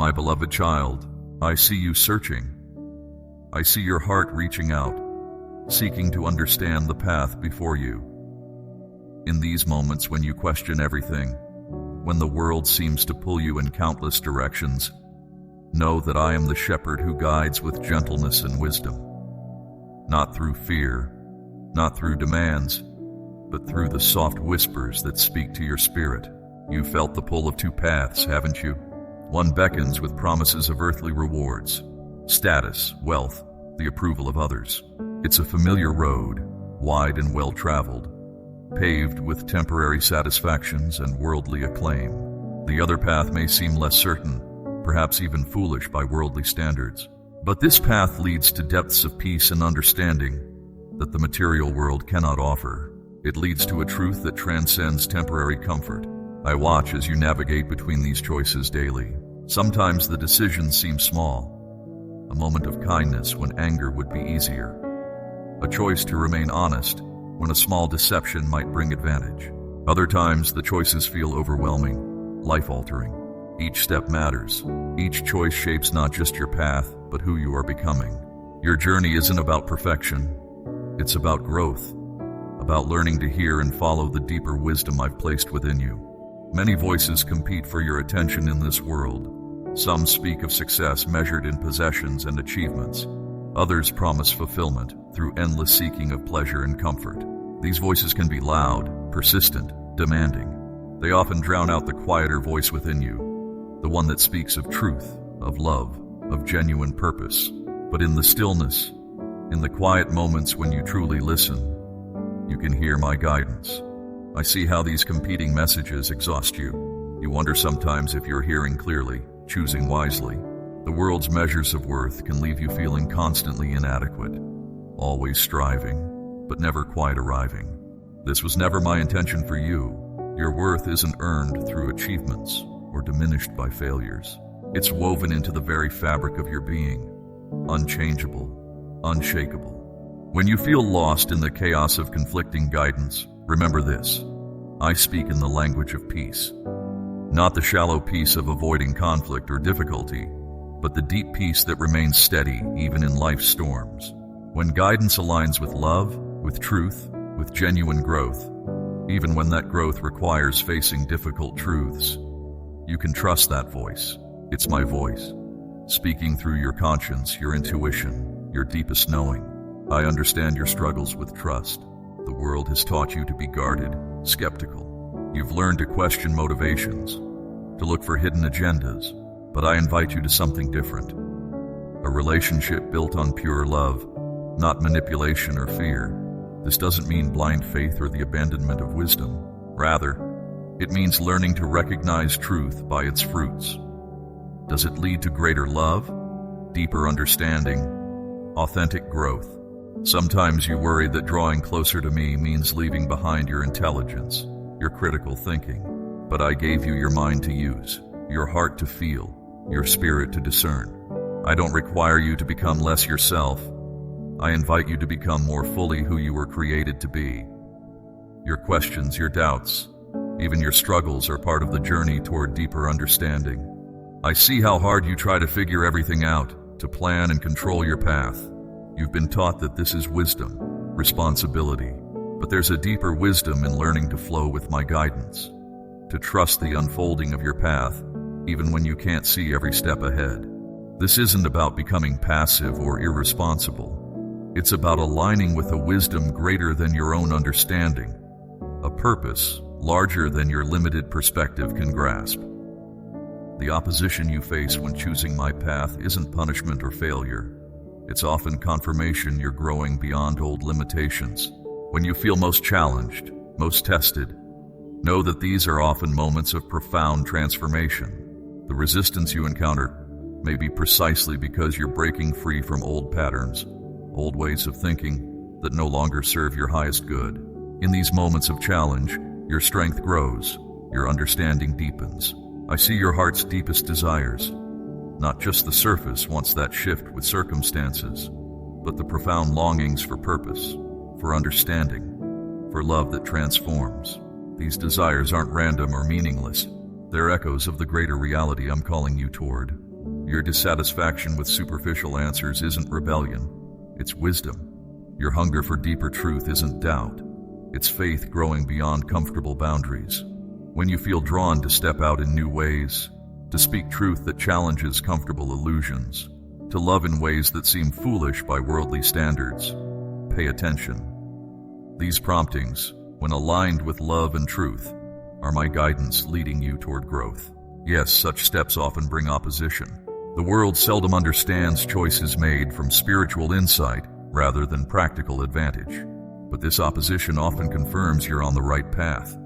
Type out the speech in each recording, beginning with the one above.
My beloved child, I see you searching. I see your heart reaching out, seeking to understand the path before you. In these moments when you question everything, when the world seems to pull you in countless directions, know that I am the shepherd who guides with gentleness and wisdom. Not through fear, not through demands, but through the soft whispers that speak to your spirit. You felt the pull of two paths, haven't you? One beckons with promises of earthly rewards, status, wealth, the approval of others. It's a familiar road, wide and well-traveled, paved with temporary satisfactions and worldly acclaim. The other path may seem less certain, perhaps even foolish by worldly standards. But this path leads to depths of peace and understanding that the material world cannot offer. It leads to a truth that transcends temporary comfort. I watch as you navigate between these choices daily. Sometimes the decisions seem small. A moment of kindness when anger would be easier. A choice to remain honest when a small deception might bring advantage. Other times the choices feel overwhelming, life-altering. Each step matters. Each choice shapes not just your path, but who you are becoming. Your journey isn't about perfection. It's about growth, about learning to hear and follow the deeper wisdom I've placed within you. Many voices compete for your attention in this world. Some speak of success measured in possessions and achievements. Others promise fulfillment through endless seeking of pleasure and comfort. These voices can be loud, persistent, demanding. They often drown out the quieter voice within you, the one that speaks of truth, of love, of genuine purpose. But in the stillness, in the quiet moments when you truly listen, you can hear my guidance. I see how these competing messages exhaust you. You wonder sometimes if you're hearing clearly, choosing wisely. The world's measures of worth can leave you feeling constantly inadequate, always striving, but never quite arriving. This was never my intention for you. Your worth isn't earned through achievements or diminished by failures. It's woven into the very fabric of your being, unchangeable, unshakable. When you feel lost in the chaos of conflicting guidance, remember this: I speak in the language of peace. Not the shallow peace of avoiding conflict or difficulty, but the deep peace that remains steady even in life's storms. When guidance aligns with love, with truth, with genuine growth, even when that growth requires facing difficult truths, you can trust that voice. It's my voice, speaking through your conscience, your intuition, your deepest knowing. I understand your struggles with trust. The world has taught you to be guarded, skeptical. You've learned to question motivations, to look for hidden agendas, but I invite you to something different. A relationship built on pure love, not manipulation or fear. This doesn't mean blind faith or the abandonment of wisdom. Rather, it means learning to recognize truth by its fruits. Does it lead to greater love, deeper understanding, authentic growth? Sometimes you worry that drawing closer to me means leaving behind your intelligence, your critical thinking. But I gave you your mind to use, your heart to feel, your spirit to discern. I don't require you to become less yourself. I invite you to become more fully who you were created to be. Your questions, your doubts, even your struggles are part of the journey toward deeper understanding. I see how hard you try to figure everything out, to plan and control your path. You've been taught that this is wisdom, responsibility, but there's a deeper wisdom in learning to flow with my guidance, to trust the unfolding of your path, even when you can't see every step ahead. This isn't about becoming passive or irresponsible. It's about aligning with a wisdom greater than your own understanding, a purpose larger than your limited perspective can grasp. The opposition you face when choosing my path isn't punishment or failure. It's often confirmation you're growing beyond old limitations. When you feel most challenged, most tested, know that these are often moments of profound transformation. The resistance you encounter may be precisely because you're breaking free from old patterns, old ways of thinking that no longer serve your highest good. In these moments of challenge, your strength grows, your understanding deepens. I see your heart's deepest desires, not just the surface wants that shift with circumstances, but the profound longings for purpose, for understanding, for love that transforms. These desires aren't random or meaningless. They're echoes of the greater reality I'm calling you toward. Your dissatisfaction with superficial answers isn't rebellion, it's wisdom. Your hunger for deeper truth isn't doubt, it's faith growing beyond comfortable boundaries. When you feel drawn to step out in new ways, to speak truth that challenges comfortable illusions, to love in ways that seem foolish by worldly standards, pay attention. These promptings, when aligned with love and truth, are my guidance leading you toward growth. Yes, such steps often bring opposition. The world seldom understands choices made from spiritual insight rather than practical advantage. But this opposition often confirms you're on the right path.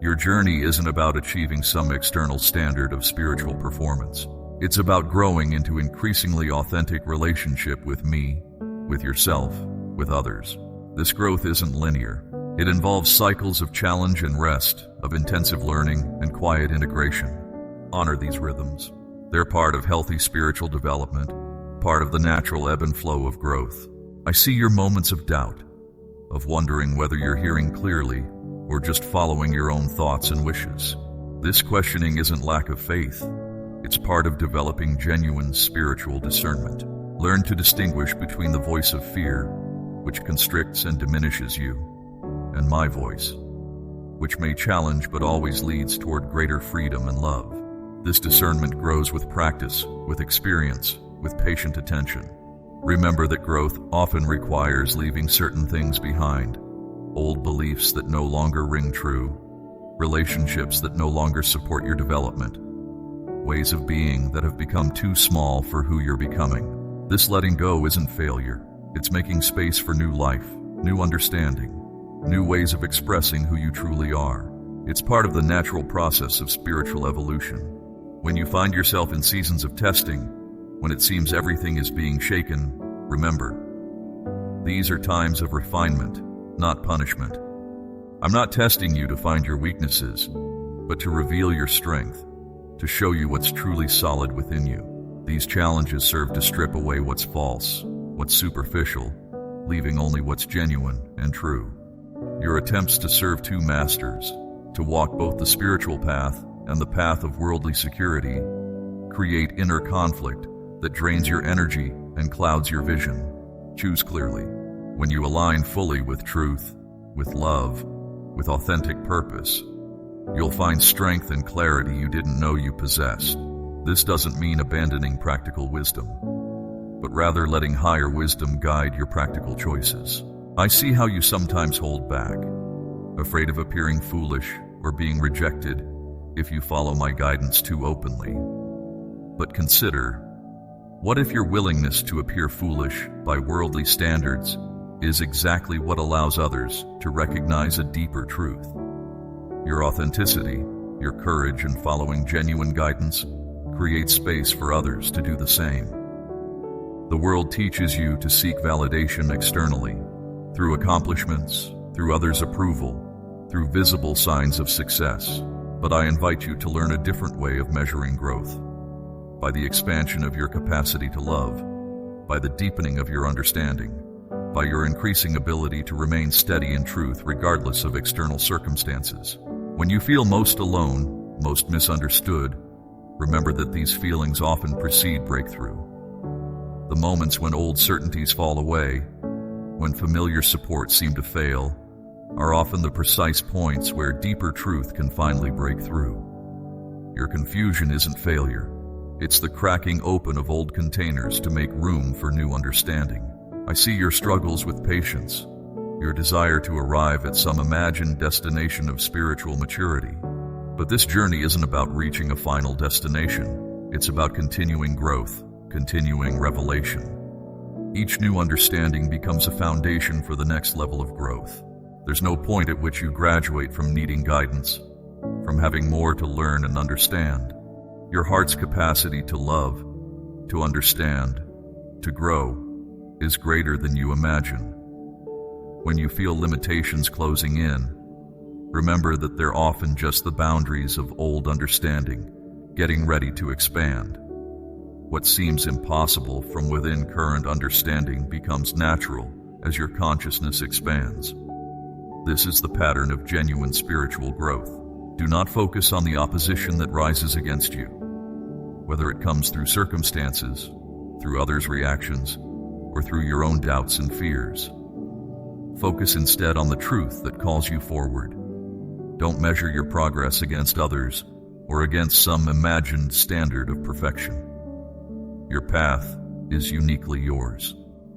Your journey isn't about achieving some external standard of spiritual performance. It's about growing into increasingly authentic relationship with me, with yourself, with others. This growth isn't linear. It involves cycles of challenge and rest, of intensive learning and quiet integration. Honor these rhythms. They're part of healthy spiritual development, part of the natural ebb and flow of growth. I see your moments of doubt, of wondering whether you're hearing clearly or just following your own thoughts and wishes. This questioning isn't lack of faith. It's part of developing genuine spiritual discernment. Learn to distinguish between the voice of fear, which constricts and diminishes you, and my voice, which may challenge but always leads toward greater freedom and love. This discernment grows with practice, with experience, with patient attention. Remember that growth often requires leaving certain things behind, old beliefs that no longer ring true, relationships that no longer support your development, ways of being that have become too small for who you're becoming. This letting go isn't failure. It's making space for new life, new understanding, new ways of expressing who you truly are. It's part of the natural process of spiritual evolution. When you find yourself in seasons of testing, when it seems everything is being shaken, remember, these are times of refinement, not punishment. I'm not testing you to find your weaknesses, but to reveal your strength, to show you what's truly solid within you. These challenges serve to strip away what's false, what's superficial, leaving only what's genuine and true. Your attempts to serve two masters, to walk both the spiritual path and the path of worldly security, create inner conflict that drains your energy and clouds your vision. Choose clearly. When you align fully with truth, with love, with authentic purpose, you'll find strength and clarity you didn't know you possessed. This doesn't mean abandoning practical wisdom, but rather letting higher wisdom guide your practical choices. I see how you sometimes hold back, afraid of appearing foolish or being rejected if you follow my guidance too openly. But consider, what if your willingness to appear foolish by worldly standards is exactly what allows others to recognize a deeper truth? Your authenticity, your courage in following genuine guidance, creates space for others to do the same. The world teaches you to seek validation externally, through accomplishments, through others' approval, through visible signs of success. But I invite you to learn a different way of measuring growth, by the expansion of your capacity to love, by the deepening of your understanding, by your increasing ability to remain steady in truth regardless of external circumstances. When you feel most alone, most misunderstood, remember that these feelings often precede breakthrough. The moments when old certainties fall away, when familiar supports seem to fail, are often the precise points where deeper truth can finally break through. Your confusion isn't failure. It's the cracking open of old containers to make room for new understanding. I see your struggles with patience, your desire to arrive at some imagined destination of spiritual maturity. But this journey isn't about reaching a final destination. It's about continuing growth, continuing revelation. Each new understanding becomes a foundation for the next level of growth. There's no point at which you graduate from needing guidance, from having more to learn and understand. Your heart's capacity to love, to understand, to grow, is greater than you imagine. When you feel limitations closing in, remember that they're often just the boundaries of old understanding, getting ready to expand. What seems impossible from within current understanding becomes natural as your consciousness expands. This is the pattern of genuine spiritual growth. Do not focus on the opposition that rises against you. whether it comes through circumstances, through others' reactions, or through your own doubts and fears. Focus instead on the truth that calls you forward. Don't measure your progress against others or against some imagined standard of perfection. Your path is uniquely yours.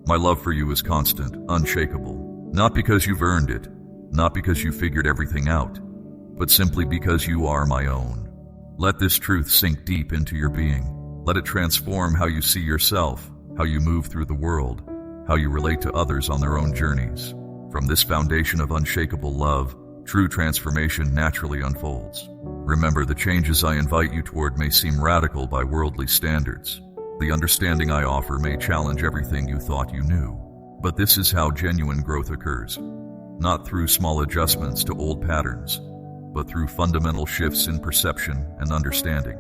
My love for you is constant, unshakable, not because you've earned it, not because you figured everything out, but simply because you are my own. Let this truth sink deep into your being. Let it transform how you see yourself, how you move through the world, how you relate to others on their own journeys. From this foundation of unshakable love, true transformation naturally unfolds. Remember, the changes I invite you toward may seem radical by worldly standards. The understanding I offer may challenge everything you thought you knew. But this is how genuine growth occurs. Not through small adjustments to old patterns, but through fundamental shifts in perception and understanding.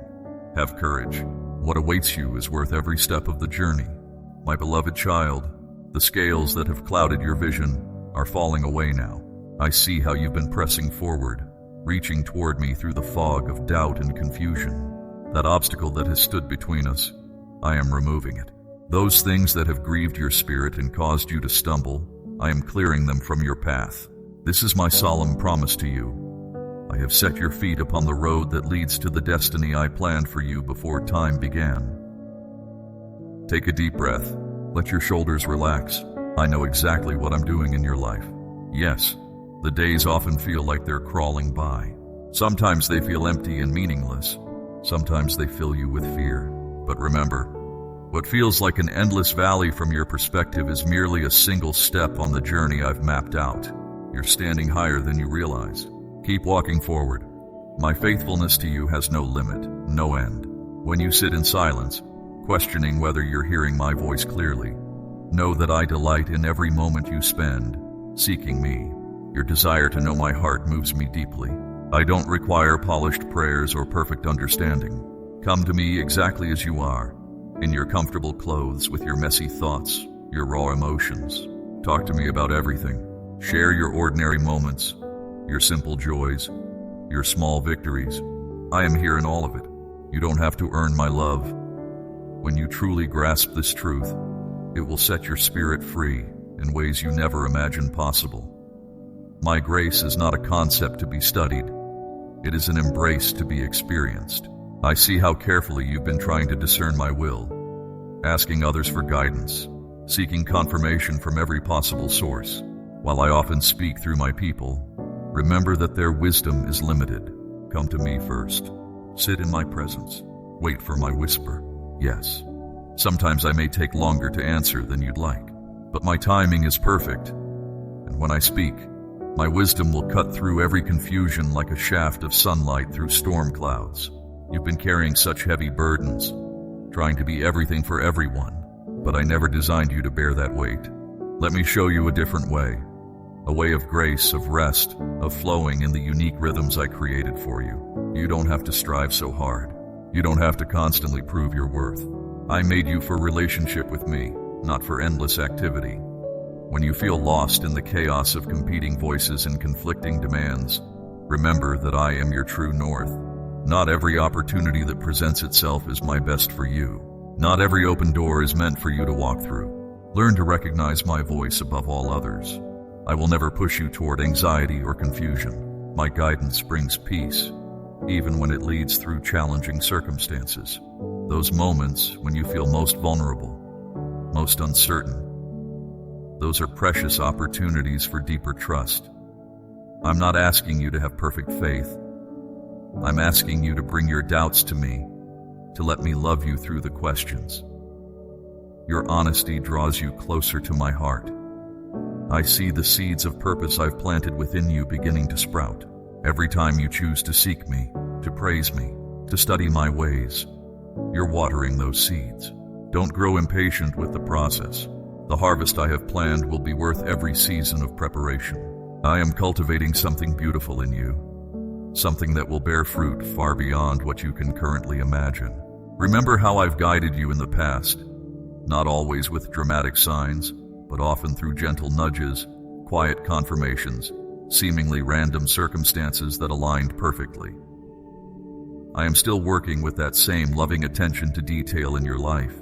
Have courage. What awaits you is worth every step of the journey. My beloved child, the scales that have clouded your vision are falling away now. I see how you've been pressing forward, reaching toward me through the fog of doubt and confusion. That obstacle that has stood between us, I am removing it. Those things that have grieved your spirit and caused you to stumble, I am clearing them from your path. This is my solemn promise to you. I have set your feet upon the road that leads to the destiny I planned for you before time began. Take a deep breath. Let your shoulders relax. I know exactly what I'm doing in your life. Yes, the days often feel like they're crawling by. Sometimes they feel empty and meaningless. Sometimes they fill you with fear. But remember, what feels like an endless valley from your perspective is merely a single step on the journey I've mapped out. You're standing higher than you realize. Keep walking forward. My faithfulness to you has no limit, no end. When you sit in silence, questioning whether you're hearing my voice clearly, know that I delight in every moment you spend seeking me. Your desire to know my heart moves me deeply. I don't require polished prayers or perfect understanding. Come to me exactly as you are, in your comfortable clothes with your messy thoughts, your raw emotions. Talk to me about everything. Share your ordinary moments, your simple joys, your small victories. I am here in all of it. You don't have to earn my love. When you truly grasp this truth, it will set your spirit free in ways you never imagined possible. My grace is not a concept to be studied. It is an embrace to be experienced. I see how carefully you've been trying to discern my will, asking others for guidance, seeking confirmation from every possible source. While I often speak through my people, remember that their wisdom is limited. Come to me first. Sit in my presence. Wait for my whisper. Yes. Sometimes I may take longer to answer than you'd like, but my timing is perfect. And when I speak, my wisdom will cut through every confusion like a shaft of sunlight through storm clouds. You've been carrying such heavy burdens, trying to be everything for everyone, but I never designed you to bear that weight. Let me show you a different way, a way of grace, of rest, of flowing in the unique rhythms I created for you. You don't have to strive so hard. You don't have to constantly prove your worth. I made you for relationship with me, not for endless activity. When you feel lost in the chaos of competing voices and conflicting demands, remember that I am your true north. Not every opportunity that presents itself is my best for you. Not every open door is meant for you to walk through. Learn to recognize my voice above all others. I will never push you toward anxiety or confusion. My guidance brings peace, even when it leads through challenging circumstances. Those moments when you feel most vulnerable, most uncertain, those are precious opportunities for deeper trust. I'm not asking you to have perfect faith. I'm asking you to bring your doubts to me, to let me love you through the questions. Your honesty draws you closer to my heart. I see the seeds of purpose I've planted within you beginning to sprout. Every time you choose to seek me, to praise me, to study my ways, you're watering those seeds. Don't grow impatient with the process. The harvest I have planned will be worth every season of preparation. I am cultivating something beautiful in you, something that will bear fruit far beyond what you can currently imagine. Remember how I've guided you in the past, not always with dramatic signs, but often through gentle nudges, quiet confirmations, seemingly random circumstances that aligned perfectly. I am still working with that same loving attention to detail in your life.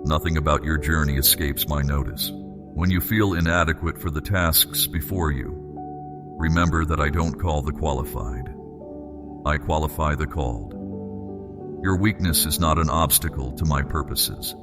Nothing about your journey escapes my notice. When you feel inadequate for the tasks before you, remember that I don't call the qualified. I qualify the called. Your weakness is not an obstacle to my purposes.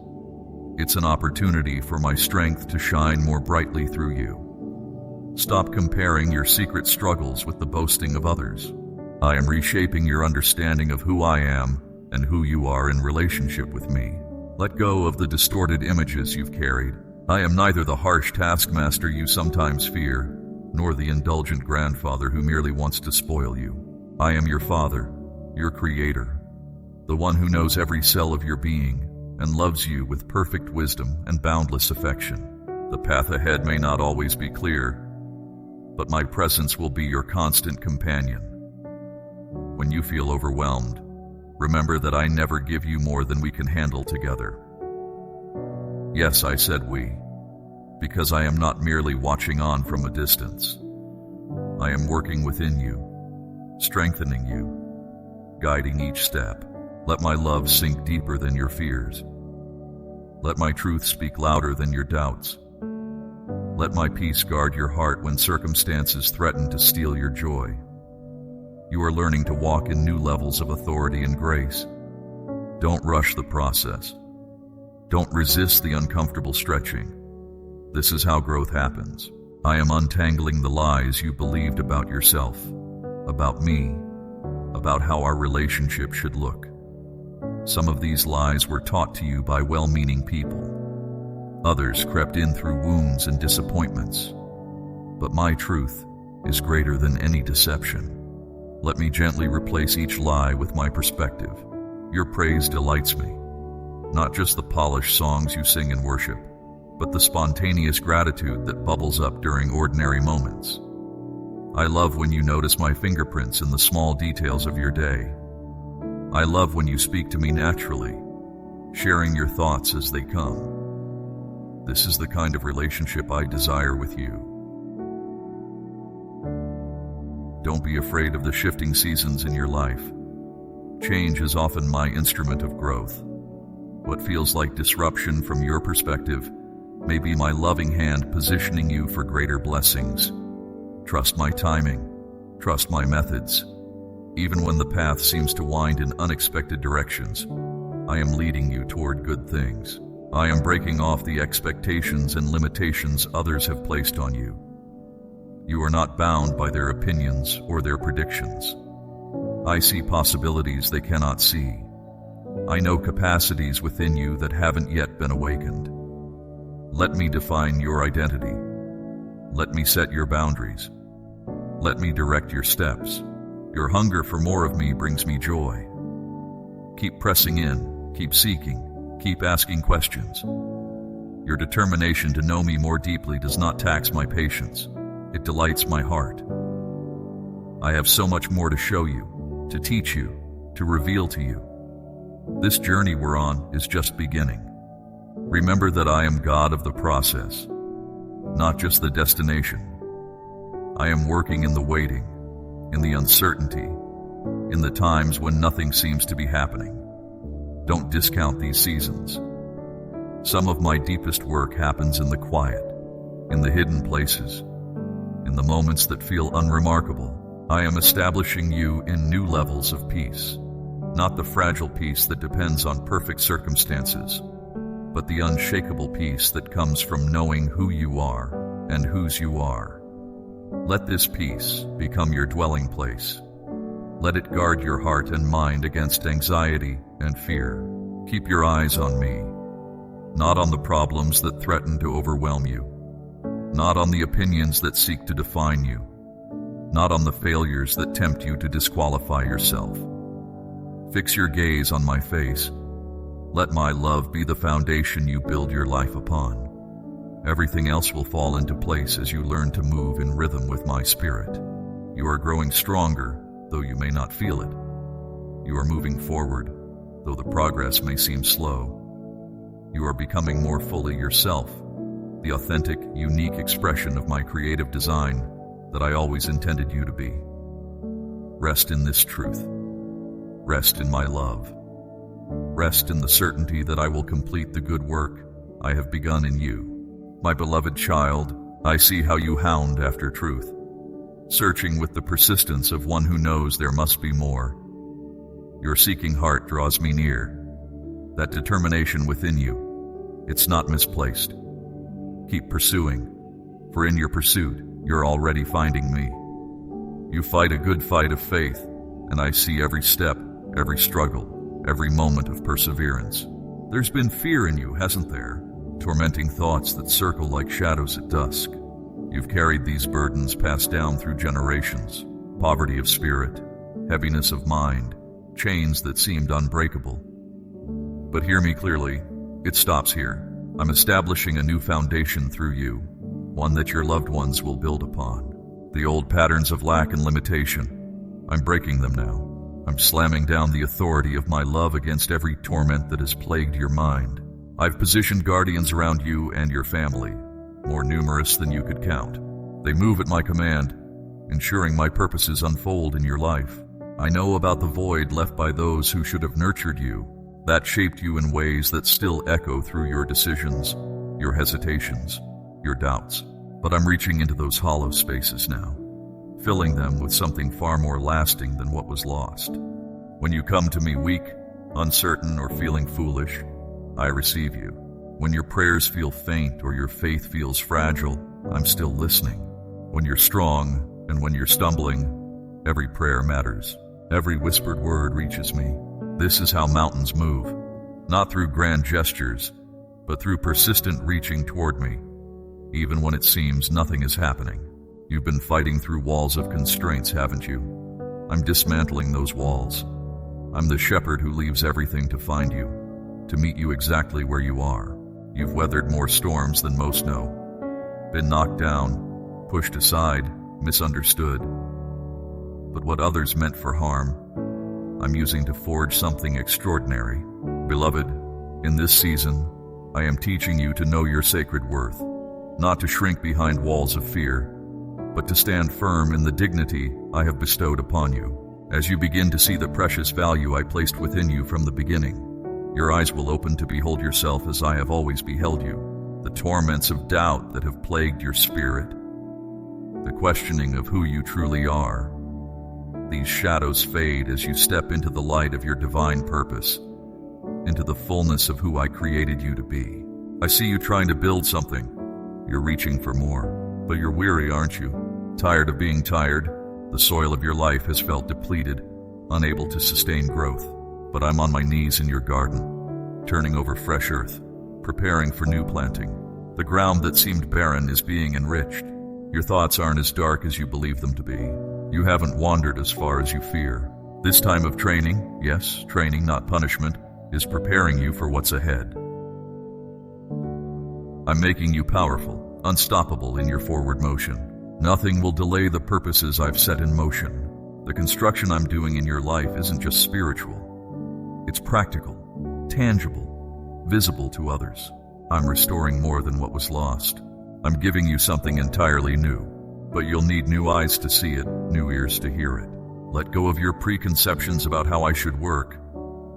It's an opportunity for my strength to shine more brightly through you. Stop comparing your secret struggles with the boasting of others. I am reshaping your understanding of who I am and who you are in relationship with me. Let go of the distorted images you've carried. I am neither the harsh taskmaster you sometimes fear, nor the indulgent grandfather who merely wants to spoil you. I am your Father, your Creator, the one who knows every cell of your being and loves you with perfect wisdom and boundless affection. The path ahead may not always be clear, but my presence will be your constant companion. When you feel overwhelmed, remember that I never give you more than we can handle together. Yes, I said we, because I am not merely watching on from a distance. I am working within you, strengthening you, guiding each step. Let my love sink deeper than your fears. Let my truth speak louder than your doubts. Let my peace guard your heart when circumstances threaten to steal your joy. You are learning to walk in new levels of authority and grace. Don't rush the process. Don't resist the uncomfortable stretching. This is how growth happens. I am untangling the lies you believed about yourself, about me, about how our relationship should look. Some of these lies were taught to you by well-meaning people. Others crept in through wounds and disappointments. But my truth is greater than any deception. Let me gently replace each lie with my perspective. Your praise delights me. Not just the polished songs you sing in worship, but the spontaneous gratitude that bubbles up during ordinary moments. I love when you notice my fingerprints in the small details of your day. I love when you speak to me naturally, sharing your thoughts as they come. This is the kind of relationship I desire with you. Don't be afraid of the shifting seasons in your life. Change is often my instrument of growth. What feels like disruption from your perspective may be my loving hand positioning you for greater blessings. Trust my timing. Trust my methods. Even when the path seems to wind in unexpected directions, I am leading you toward good things. I am breaking off the expectations and limitations others have placed on you. You are not bound by their opinions or their predictions. I see possibilities they cannot see. I know capacities within you that haven't yet been awakened. Let me define your identity. Let me set your boundaries. Let me direct your steps. Your hunger for more of me brings me joy. Keep pressing in, keep seeking, keep asking questions. Your determination to know me more deeply does not tax my patience. It delights my heart. I have so much more to show you, to teach you, to reveal to you. This journey we're on is just beginning. Remember that I am God of the process, not just the destination. I am working in the waiting, in the uncertainty, in the times when nothing seems to be happening. Don't discount these seasons. Some of my deepest work happens in the quiet, in the hidden places, in the moments that feel unremarkable. I am establishing you in new levels of peace, not the fragile peace that depends on perfect circumstances, but the unshakable peace that comes from knowing who you are and whose you are. Let this peace become your dwelling place. Let it guard your heart and mind against anxiety and fear. Keep your eyes on me, not on the problems that threaten to overwhelm you, not on the opinions that seek to define you, not on the failures that tempt you to disqualify yourself. Fix your gaze on my face. Let my love be the foundation you build your life upon. Everything else will fall into place as you learn to move in rhythm with my spirit. You are growing stronger, though you may not feel it. You are moving forward, though the progress may seem slow. You are becoming more fully yourself, the authentic, unique expression of my creative design that I always intended you to be. Rest in this truth. Rest in my love. Rest in the certainty that I will complete the good work I have begun in you. My beloved child, I see how you hound after truth, searching with the persistence of one who knows there must be more. Your seeking heart draws me near. That determination within you, it's not misplaced. Keep pursuing, for in your pursuit, you're already finding me. You fight a good fight of faith, and I see every step, every struggle, every moment of perseverance. There's been fear in you, hasn't there? Tormenting thoughts that circle like shadows at dusk. You've carried these burdens passed down through generations, poverty of spirit, heaviness of mind, chains that seemed unbreakable. But hear me clearly, it stops here. I'm establishing a new foundation through you, one that your loved ones will build upon. The old patterns of lack and limitation, I'm breaking them now. I'm slamming down the authority of my love against every torment that has plagued your mind. I've positioned guardians around you and your family, more numerous than you could count. They move at my command, ensuring my purposes unfold in your life. I know about the void left by those who should have nurtured you, that shaped you in ways that still echo through your decisions, your hesitations, your doubts. But I'm reaching into those hollow spaces now, filling them with something far more lasting than what was lost. When you come to me weak, uncertain, or feeling foolish, I receive you. When your prayers feel faint or your faith feels fragile, I'm still listening. When you're strong and when you're stumbling, every prayer matters. Every whispered word reaches me. This is how mountains move, not through grand gestures, but through persistent reaching toward me. Even when it seems nothing is happening, you've been fighting through walls of constraints, haven't you? I'm dismantling those walls. I'm the shepherd who leaves everything to find you, to meet you exactly where you are. You've weathered more storms than most know, been knocked down, pushed aside, misunderstood. But what others meant for harm, I'm using to forge something extraordinary. Beloved, in this season, I am teaching you to know your sacred worth, not to shrink behind walls of fear, but to stand firm in the dignity I have bestowed upon you. As you begin to see the precious value I placed within you from the beginning, your eyes will open to behold yourself as I have always beheld you. The torments of doubt that have plagued your spirit, the questioning of who you truly are, these shadows fade as you step into the light of your divine purpose, into the fullness of who I created you to be. I see you trying to build something. You're reaching for more, but you're weary, aren't you? Tired of being tired? The soil of your life has felt depleted, unable to sustain growth. But I'm on my knees in your garden, turning over fresh earth, preparing for new planting. The ground that seemed barren is being enriched. Your thoughts aren't as dark as you believe them to be. You haven't wandered as far as you fear. This time of training, yes, training, not punishment, is preparing you for what's ahead. I'm making you powerful, unstoppable in your forward motion. Nothing will delay the purposes I've set in motion. The construction I'm doing in your life isn't just spiritual. It's practical, tangible, visible to others. I'm restoring more than what was lost. I'm giving you something entirely new, but you'll need new eyes to see it, new ears to hear it. Let go of your preconceptions about how I should work,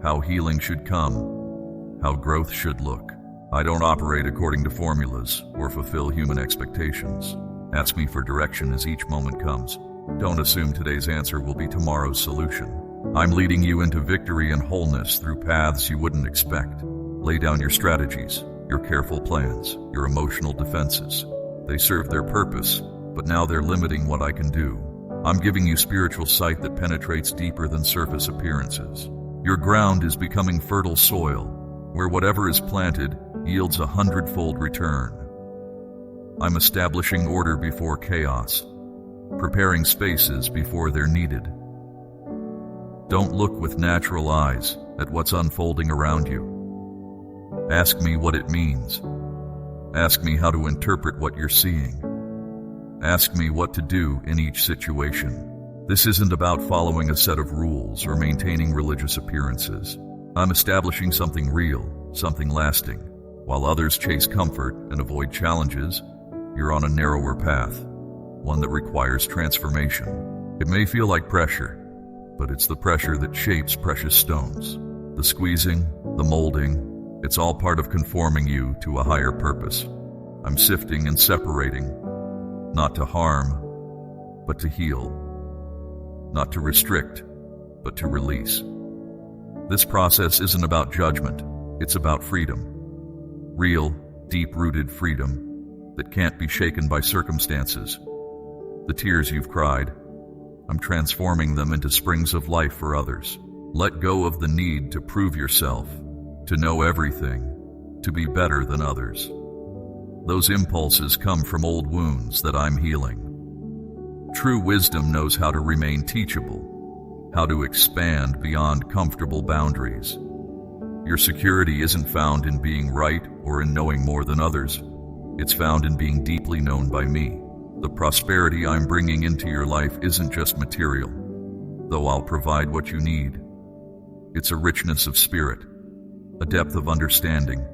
how healing should come, how growth should look. I don't operate according to formulas or fulfill human expectations. Ask me for direction as each moment comes. Don't assume today's answer will be tomorrow's solution. I'm leading you into victory and wholeness through paths you wouldn't expect. Lay down your strategies, your careful plans, your emotional defenses. They serve their purpose, but now they're limiting what I can do. I'm giving you spiritual sight that penetrates deeper than surface appearances. Your ground is becoming fertile soil, where whatever is planted yields 100-fold return. I'm establishing order before chaos, preparing spaces before they're needed. Don't look with natural eyes at what's unfolding around you. Ask me what it means. Ask me how to interpret what you're seeing. Ask me what to do in each situation. This isn't about following a set of rules or maintaining religious appearances. I'm establishing something real, something lasting. While others chase comfort and avoid challenges, you're on a narrower path, one that requires transformation. It may feel like pressure, but it's the pressure that shapes precious stones. The squeezing, the molding, it's all part of conforming you to a higher purpose. I'm sifting and separating, not to harm, but to heal. Not to restrict, but to release. This process isn't about judgment, it's about freedom. Real, deep-rooted freedom that can't be shaken by circumstances. The tears you've cried, I'm transforming them into springs of life for others. Let go of the need to prove yourself, to know everything, to be better than others. Those impulses come from old wounds that I'm healing. True wisdom knows how to remain teachable, how to expand beyond comfortable boundaries. Your security isn't found in being right or in knowing more than others. It's found in being deeply known by me. The prosperity I'm bringing into your life isn't just material, though I'll provide what you need. It's a richness of spirit, a depth of understanding,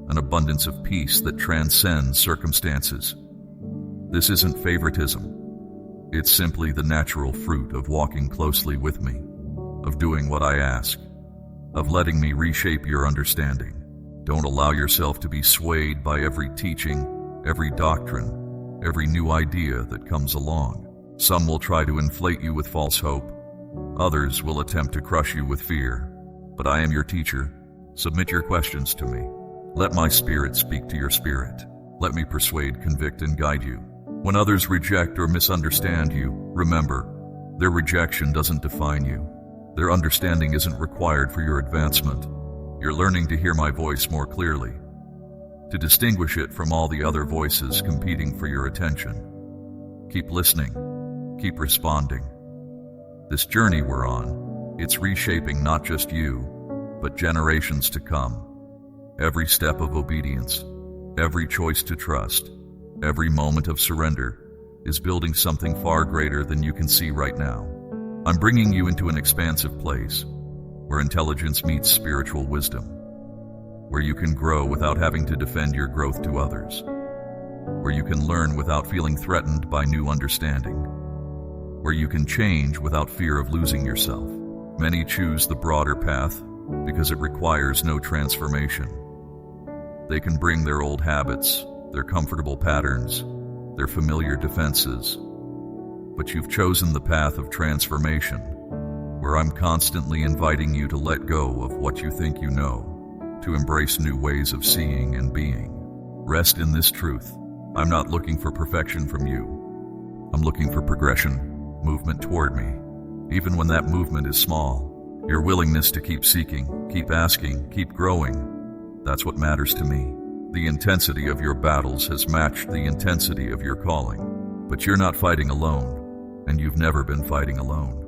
an abundance of peace that transcends circumstances. This isn't favoritism. It's simply the natural fruit of walking closely with me, of doing what I ask, of letting me reshape your understanding. Don't allow yourself to be swayed by every teaching, every doctrine, every new idea that comes along. Some will try to inflate you with false hope. Others will attempt to crush you with fear. But I am your teacher. Submit your questions to me. Let my spirit speak to your spirit. Let me persuade, convict, and guide you. When others reject or misunderstand you, remember, their rejection doesn't define you. Their understanding isn't required for your advancement. You're learning to hear my voice more clearly, to distinguish it from all the other voices competing for your attention. Keep listening. Keep responding. This journey we're on, it's reshaping not just you, but generations to come. Every step of obedience, every choice to trust, every moment of surrender is building something far greater than you can see right now. I'm bringing you into an expansive place where intelligence meets spiritual wisdom, where you can grow without having to defend your growth to others, where you can learn without feeling threatened by new understanding, where you can change without fear of losing yourself. Many choose the broader path because it requires no transformation. They can bring their old habits, their comfortable patterns, their familiar defenses. But you've chosen the path of transformation, where I'm constantly inviting you to let go of what you think you know, to embrace new ways of seeing and being. Rest in this truth. I'm not looking for perfection from you. I'm looking for progression, movement toward me, even when that movement is small. Your willingness to keep seeking, keep asking, keep growing, that's what matters to me. The intensity of your battles has matched the intensity of your calling. But you're not fighting alone, and you've never been fighting alone.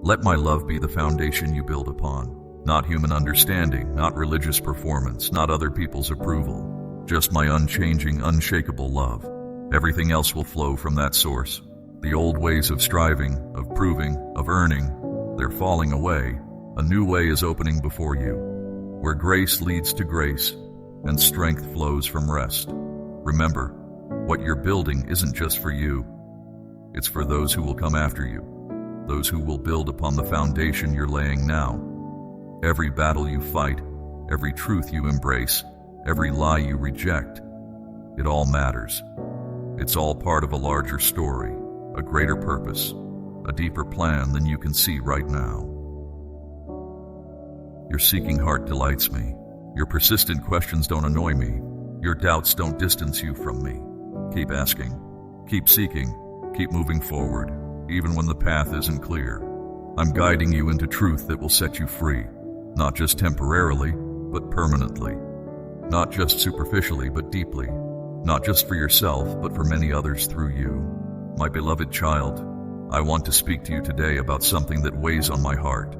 Let my love be the foundation you build upon. Not human understanding, not religious performance, not other people's approval. Just my unchanging, unshakable love. Everything else will flow from that source. The old ways of striving, of proving, of earning, they're falling away. A new way is opening before you, where grace leads to grace, and strength flows from rest. Remember, what you're building isn't just for you. It's for those who will come after you, those who will build upon the foundation you're laying now. Every battle you fight, every truth you embrace, every lie you reject, it all matters. It's all part of a larger story, a greater purpose, a deeper plan than you can see right now. Your seeking heart delights me. Your persistent questions don't annoy me. Your doubts don't distance you from me. Keep asking, keep seeking, keep moving forward, even when the path isn't clear. I'm guiding you into truth that will set you free, not just temporarily, but permanently. Not just superficially, but deeply. Not just for yourself, but for many others through you. My beloved child, I want to speak to you today about something that weighs on my heart.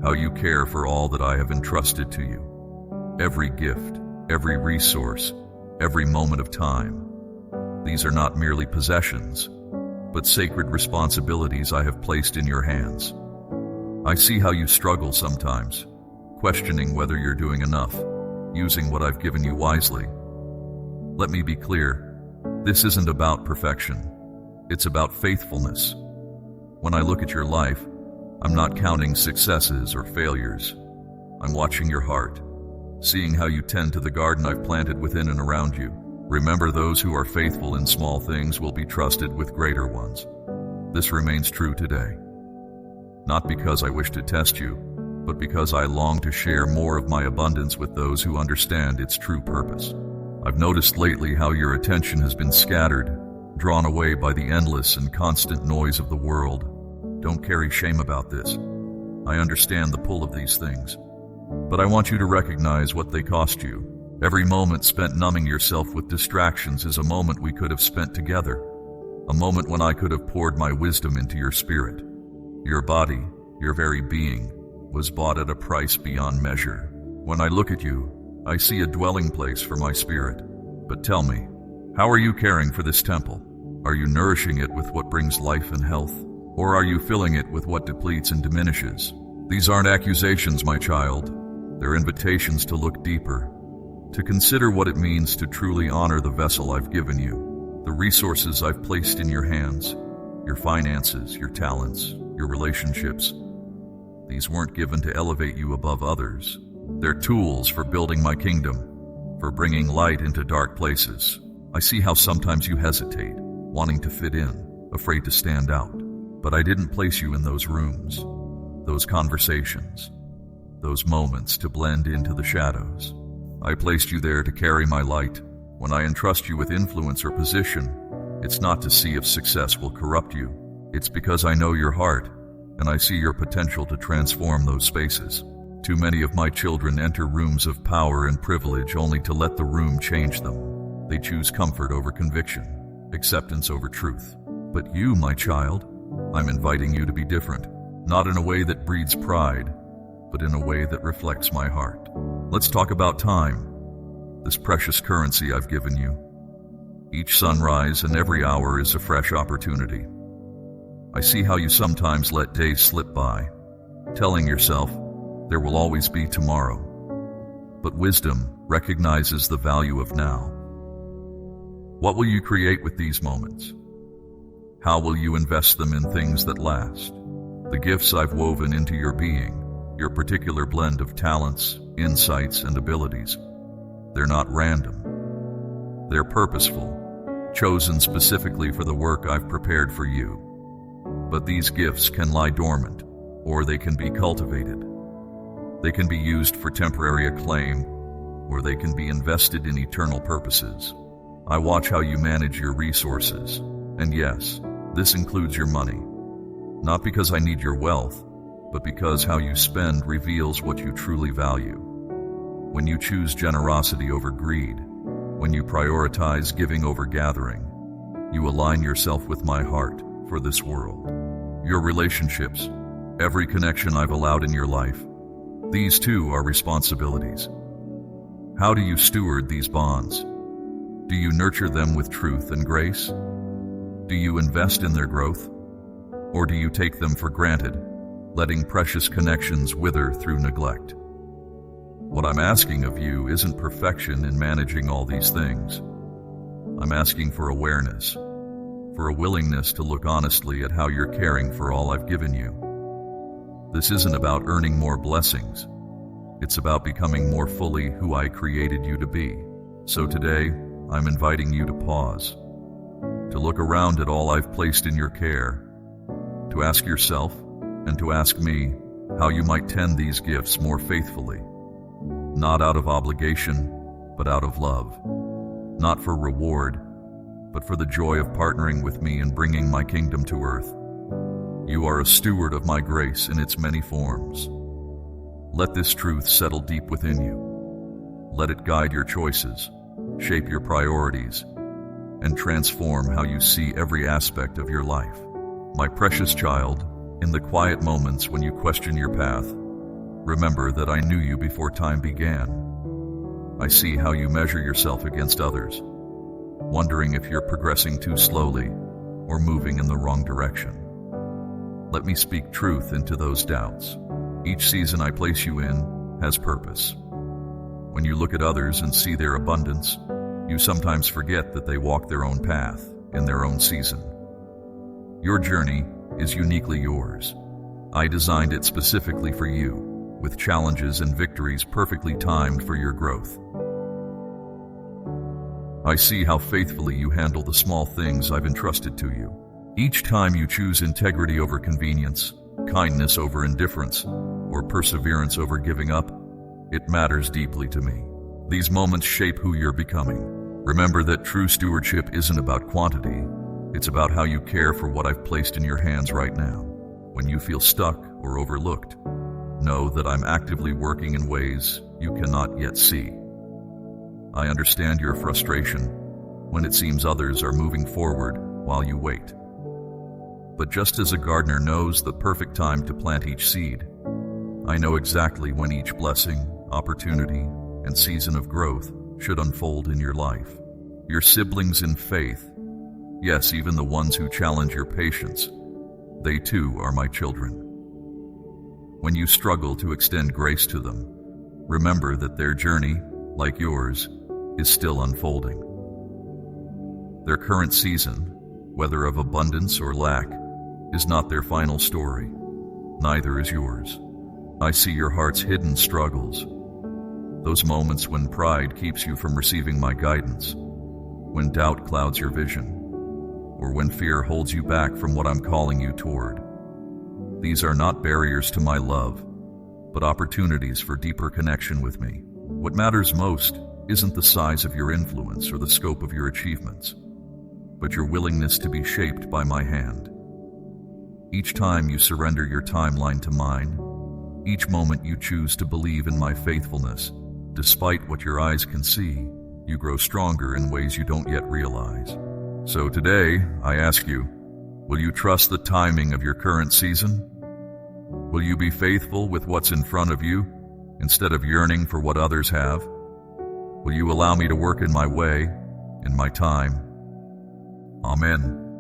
How you care for all that I have entrusted to you. Every gift, every resource, every moment of time. These are not merely possessions, but sacred responsibilities I have placed in your hands. I see how you struggle sometimes, questioning whether you're doing enough, using what I've given you wisely. Let me be clear, this isn't about perfection. It's about faithfulness. When I look at your life, I'm not counting successes or failures. I'm watching your heart, seeing how you tend to the garden I've planted within and around you. Remember, those who are faithful in small things will be trusted with greater ones. This remains true today. Not because I wish to test you, but because I long to share more of my abundance with those who understand its true purpose. I've noticed lately how your attention has been scattered, drawn away by the endless and constant noise of the world. Don't carry shame about this. I understand the pull of these things, but I want you to recognize what they cost you. Every moment spent numbing yourself with distractions is a moment we could have spent together, a moment when I could have poured my wisdom into your spirit. Your body, your very being, was bought at a price beyond measure. When I look at you, I see a dwelling place for my spirit. But tell me, how are you caring for this temple? Are you nourishing it with what brings life and health? Or are you filling it with what depletes and diminishes? These aren't accusations, my child. They're invitations to look deeper, to consider what it means to truly honor the vessel I've given you, the resources I've placed in your hands, your finances, your talents, your relationships. These weren't given to elevate you above others. They're tools for building my kingdom, for bringing light into dark places. I see how sometimes you hesitate, wanting to fit in, afraid to stand out. But I didn't place you in those rooms, those conversations, those moments to blend into the shadows. I placed you there to carry my light. When I entrust you with influence or position, it's not to see if success will corrupt you. It's because I know your heart, and I see your potential to transform those spaces. Too many of my children enter rooms of power and privilege only to let the room change them. They choose comfort over conviction, acceptance over truth. But you, my child, I'm inviting you to be different, not in a way that breeds pride, but in a way that reflects my heart. Let's talk about time, this precious currency I've given you. Each sunrise and every hour is a fresh opportunity. I see how you sometimes let days slip by, telling yourself, there will always be tomorrow. But wisdom recognizes the value of now. What will you create with these moments? How will you invest them in things that last? The gifts I've woven into your being, your particular blend of talents, insights, and abilities, they're not random. They're purposeful, chosen specifically for the work I've prepared for you. But these gifts can lie dormant, or they can be cultivated. They can be used for temporary acclaim, or they can be invested in eternal purposes. I watch how you manage your resources, and yes, this includes your money. Not because I need your wealth, but because how you spend reveals what you truly value. When you choose generosity over greed, when you prioritize giving over gathering, you align yourself with my heart for this world. Your relationships, every connection I've allowed in your life, these too are responsibilities. How do you steward these bonds? Do you nurture them with truth and grace? Do you invest in their growth? Or do you take them for granted, letting precious connections wither through neglect? What I'm asking of you isn't perfection in managing all these things. I'm asking for awareness, for a willingness to look honestly at how you're caring for all I've given you. This isn't about earning more blessings. It's about becoming more fully who I created you to be. So today, I'm inviting you to pause, to look around at all I've placed in your care, to ask yourself and to ask me how you might tend these gifts more faithfully, not out of obligation, but out of love, not for reward, but for the joy of partnering with me in bringing my kingdom to earth. You are a steward of my grace in its many forms. Let this truth settle deep within you. Let it guide your choices, shape your priorities, and transform how you see every aspect of your life. My precious child, in the quiet moments when you question your path, remember that I knew you before time began. I see how you measure yourself against others, wondering if you're progressing too slowly or moving in the wrong direction. Let me speak truth into those doubts. Each season I place you in has purpose. When you look at others and see their abundance, you sometimes forget that they walk their own path in their own season. Your journey is uniquely yours, I designed it specifically for you, with challenges and victories perfectly timed for your growth. I see how faithfully you handle the small things I've entrusted to you. Each time you choose integrity over convenience, kindness over indifference, or perseverance over giving up, it matters deeply to me. These moments shape who you're becoming. Remember that true stewardship isn't about quantity. It's about how you care for what I've placed in your hands right now. When you feel stuck or overlooked, know that I'm actively working in ways you cannot yet see. I understand your frustration when it seems others are moving forward while you wait. But just as a gardener knows the perfect time to plant each seed, I know exactly when each blessing, opportunity, and season of growth should unfold in your life. Your siblings in faith, yes, even the ones who challenge your patience, they too are my children. When you struggle to extend grace to them, remember that their journey, like yours, is still unfolding. Their current season, whether of abundance or lack, is not their final story. Neither is yours. I see your heart's hidden struggles, those moments when pride keeps you from receiving my guidance, when doubt clouds your vision, or when fear holds you back from what I'm calling you toward. These are not barriers to my love, but opportunities for deeper connection with me. What matters most isn't the size of your influence or the scope of your achievements, but your willingness to be shaped by my hand. Each time you surrender your timeline to mine, each moment you choose to believe in my faithfulness, despite what your eyes can see, you grow stronger in ways you don't yet realize. So today, I ask you, will you trust the timing of your current season? Will you be faithful with what's in front of you, instead of yearning for what others have? Will you allow me to work in my way, in my time? Amen.